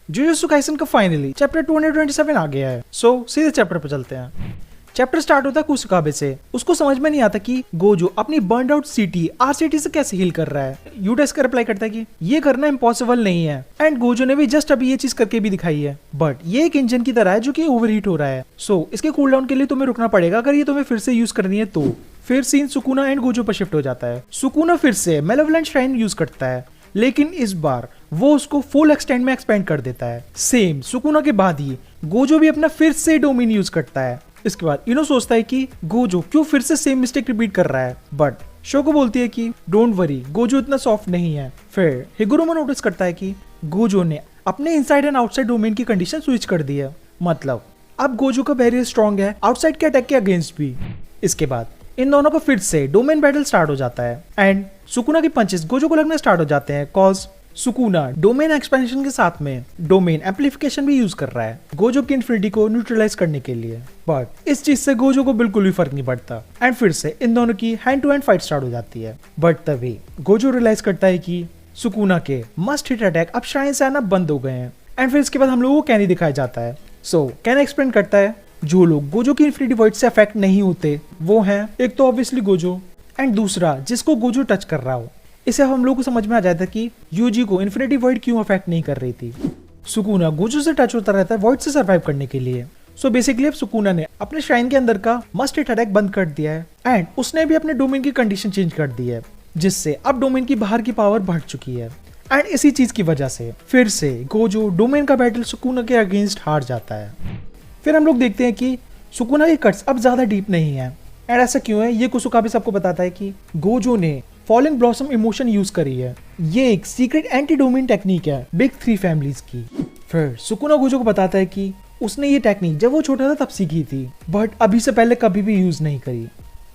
Jujutsu Kaisen का finally chapter 227 आ गया है। सो सीधे चैप्टर पर चलते हैं। चैप्टर स्टार्ट होता है कुसुकाबे से। उसको समझ में नहीं आता कि गोजो अपनी बर्नड आउट सिटी आरसीटी से कैसे हील कर रहा है। यूडेस का रिप्लाई करता है कि ये करना इम्पॉसिबल नहीं है, एंड गोजो ने भी जस्ट अभी ये चीज करके भी दिखाई है, बट ये एक इंजन की तरह है जो कि ओवरहीट हो रहा है। सो इसके कूल डाउन के लिए तुम्हें रुकना पड़ेगा अगर ये तुम्हें फिर से यूज करनी है तो। फिर सीन सुकुना एंड गोजो पर शिफ्ट हो जाता है। सुकुना फिर से मेलेवोलेंट श्राइन यूज करता है, लेकिन इस बार वो उसको फुल एक्सटेंड में एक्सपेंड कर देता है। सेम सुकुना के बाद ही गोजो भी अपना फिर से डोमेन यूज करता है। इसके बाद इनो सोचता है कि गोजो क्यों फिर से सेम मिस्टेक रिपीट कर रहा है, बट शोको बोलती है कि डोंट वरी, गोजो इतना सॉफ्ट नहीं है। फिर हिगुरुमा नोटिस करता है कि गोजो ने अपने इनसाइड एंड आउटसाइड डोमेन की कंडीशन स्विच कर दी है, मतलब अब गोजो का बैरियर स्ट्रॉन्ग है आउटसाइड के अटैक के अगेंस्ट भी। इसके बाद इन दोनों का फिर से डोमेन बैटल स्टार्ट हो जाता है एंड सुकुना के पंचेस गोजो को लगने स्टार्ट हो जाते हैं, कॉज सुकुना डोमेन एक्सपेंशन के साथ में डोमेन एम्पलीफिकेशन भी यूज कर रहा है गोजो की इन्फिनिटी को न्यूट्रलाइज करने के लिए, बट इस चीज से गोजो को बिल्कुल भी फर्क नहीं पड़ता एंड फिर से इन दोनों की hand to hand fight start हो जाती है। बट तभी गोजो रियलाइज करता है कि सुकुना के मस्ट हिट अटैक अब श्राइन से आना बंद हो गए हैं एंड फिर इसके बाद हम लोगों को कैनी दिखाया जाता है। सो कैन एक्सप्लेन करता है जो लोग गोजो की इन्फिनिटी वॉइड से अफेक्ट नहीं होते वो हैं एक तो ऑब्वियसली गोजो एंड दूसरा जिसको गोजो टच कर रहा हो। इसे हम लोग को समझ में आ जाता है कि यूजी को इन्फिनिटी वॉइड क्यों अफेक्ट नहीं कर रही थी। सुकुना गोजो से टच होता रहता है वॉइड से सर्वाइव करने के लिए। सो बेसिकली अब सुकुना ने अपने श्राइन के अंदर का मस्ट हिट अटैक बंद कर दिया है एंड उसने भी अपने डोमेन की कंडीशन चेंज कर दी है, जिससे अब डोमेन की बाहर की पावर बढ़ चुकी है एंड इसी चीज की वजह से फिर से गोजो डोमेन का बैटल सुकुना के अगेंस्ट हार जाता है। फिर हम लोग देखते हैं कि सुकुना के कट्स अब ज्यादा डीप नहीं है एंड ऐसा क्यों है ये कुसुकाबे सबको बताता है कि गोजो ने फॉलिंग ब्लॉसम इमोशन यूज करी है। ये एक सीक्रेट एंटी डोमेन टेक्निक है बिग 3 फैमिलीज की। फिर सुकुना गोजो को बताता है कि उसने ये टेक्निक जब वो छोटा था तब सीखी थी, बट अभी से पहले कभी भी यूज नहीं करी।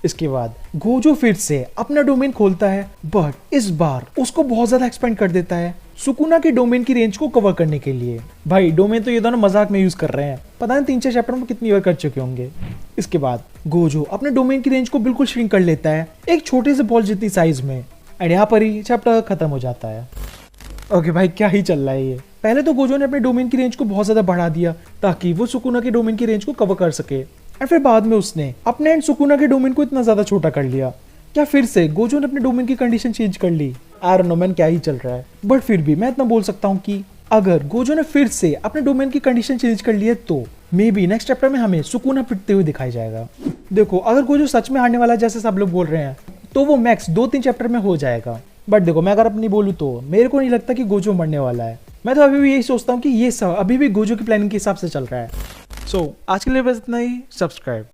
इसके बाद गोजो फिर से अपना डोमेन खोलता है, बट इस बार उसको बहुत ज्यादा एक्सपेंड कर देता है सुकुना के डोमेन की रेंज को कवर करने के लिए। भाई डोमेन तो ये दोनों मजाक में यूज कर रहे हैं, पता नहीं 3-4 चैप्टर में कितनी बार कर चुके होंगे। इसके बाद गोजो अपने डोमेन की रेंज को बिल्कुल श्रिंक कर लेता है एक छोटे से बॉल जितनी साइज में एंड यहाँ पर ही चैप्टर खत्म हो जाता है। ओके भाई क्या ही चल रहा है ये। पहले तो गोजो ने अपने डोमेन की रेंज को बहुत ज्यादा बढ़ा दिया ताकि वो सुकुना के डोमेन की रेंज को कवर कर सके, एंड फिर बाद में उसने अपने एंड सुकुना के डोमेन को इतना ज्यादा छोटा कर लिया। क्या फिर से गोजो ने अपने डोमेन की कंडीशन चेंज कर ली? आई डोंट नो मैन क्या ही चल रहा है, बट फिर भी मैं इतना बोल सकता हूँ कि अगर गोजो ने फिर से अपने डोमेन की कंडीशन चेंज कर ली है तो मे बी नेक्स्ट चैप्टर में हमें सुकुना पिटते हुए दिखाया जाएगा। देखो अगर गोजो सच में हारने वाला है जैसे सब लोग बोल रहे हैं तो वो मैक्स 2-3 चैप्टर में हो जाएगा, बट देखो मैं अगर अपनी बोलूँ तो मेरे को नहीं लगता कि गोजो मरने वाला है। मैं तो अभी भी यही सोचता हूँ कि ये सब अभी भी गोजो की प्लानिंग के हिसाब से चल रहा है। सो आज के लिए बस इतना ही। सब्सक्राइब।